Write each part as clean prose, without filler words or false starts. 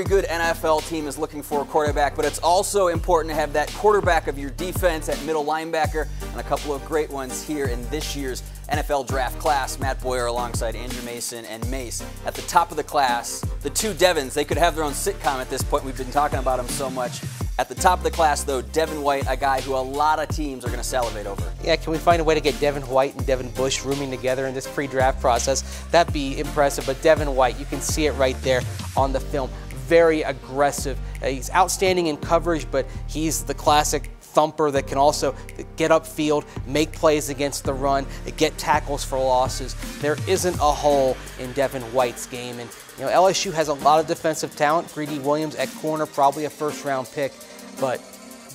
Every good NFL team is looking for a quarterback, but it's also important to have that quarterback of your defense at middle linebacker, and a couple of great ones here in this year's NFL draft class. Matt Boyer alongside Andrew Mason and Mace. At the top of the class, the two Devins, they could have their own sitcom at this point. We've been talking about them so much. At the top of the class, though, Devon White, a guy who a lot of teams are going to salivate over. Yeah, can we find a way to get Devon White and Devin Bush rooming together in this pre-draft process? That'd be impressive, but Devon White, you can see it right there on the film. Very aggressive. He's outstanding in coverage, but he's the classic thumper that can also get upfield, make plays against the run, get tackles for losses. There isn't a hole in Devon White's game, and LSU has a lot of defensive talent. Greedy Williams at corner, probably a first-round pick, but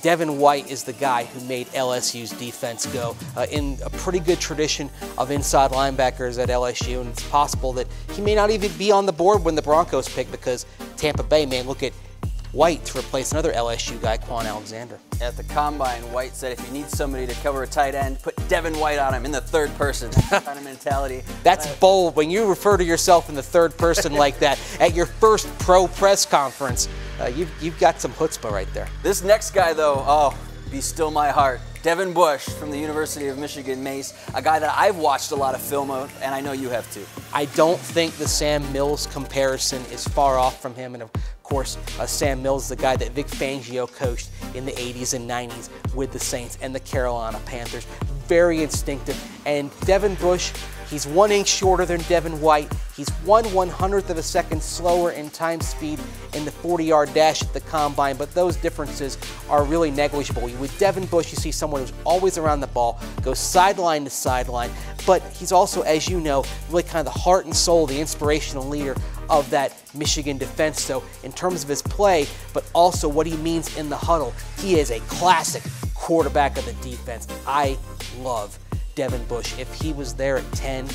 Devon White is the guy who made LSU's defense go in a pretty good tradition of inside linebackers at LSU, and it's possible that he may not even be on the board when the Broncos pick, because Tampa Bay may look at White to replace another LSU guy, Quan Alexander. At the Combine, White said if you need somebody to cover a tight end, put Devon White on him in the third person. That kind of mentality. That's bold. When you refer to yourself in the third person like that at your first pro press conference, you've got some chutzpah right there. This next guy, though, oh, be still my heart. Devin Bush from the University of Michigan, Mace, a guy that I've watched a lot of film of, and I know you have too. I don't think the Sam Mills comparison is far off from him, and of course, Sam Mills is the guy that Vic Fangio coached in the 80s and 90s with the Saints and the Carolina Panthers. Very instinctive, and Devin Bush, he's 1 inch shorter than Devon White. He's 1/100th of a second slower in time speed in the 40-yard dash at the Combine, but those differences are really negligible. With Devin Bush, you see someone who's always around the ball, goes sideline to sideline, but he's also, as you know, really kind of the heart and soul, the inspirational leader of that Michigan defense. So in terms of his play, but also what he means in the huddle, he is a classic quarterback of the defense. I love Devin Bush. If he was there at 10,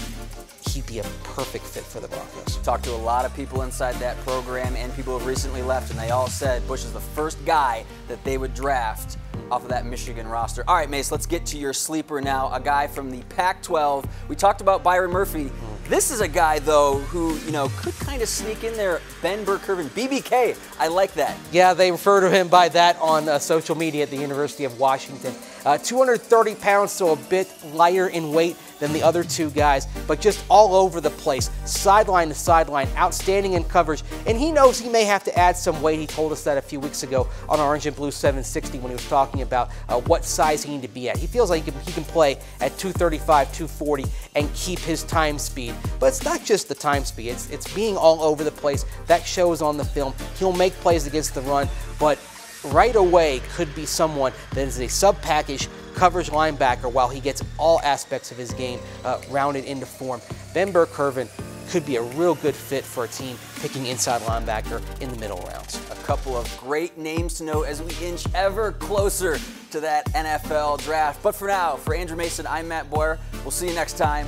he'd be a perfect fit for the Broncos. Talked to a lot of people inside that program and people who have recently left, and they all said Bush is the first guy that they would draft off of that Michigan roster. All right, Mace, let's get to your sleeper now, a guy from the Pac-12. We talked about Byron Murphy. This is a guy, though, who, could kind of sneak in there. Burke Irvin, BBK. I like that. Yeah, they refer to him by that on social media at the University of Washington. 230 pounds, so a bit lighter in weight than the other two guys, but just all over the place, sideline to sideline, outstanding in coverage, and he knows he may have to add some weight. He told us that a few weeks ago on Orange and Blue 760 when he was talking about what size he needed to be at. He feels like he can play at 235, 240 and keep his time speed, but it's not just the time speed, it's being all over the place. That shows on the film. He'll make plays against the run, but right away could be someone that is a sub-package coverage linebacker while he gets all aspects of his game rounded into form. Burke Irvin could be a real good fit for a team picking inside linebacker in the middle rounds. A couple of great names to know as we inch ever closer to that NFL draft. But for now, for Andrew Mason, I'm Matt Boyer. We'll see you next time.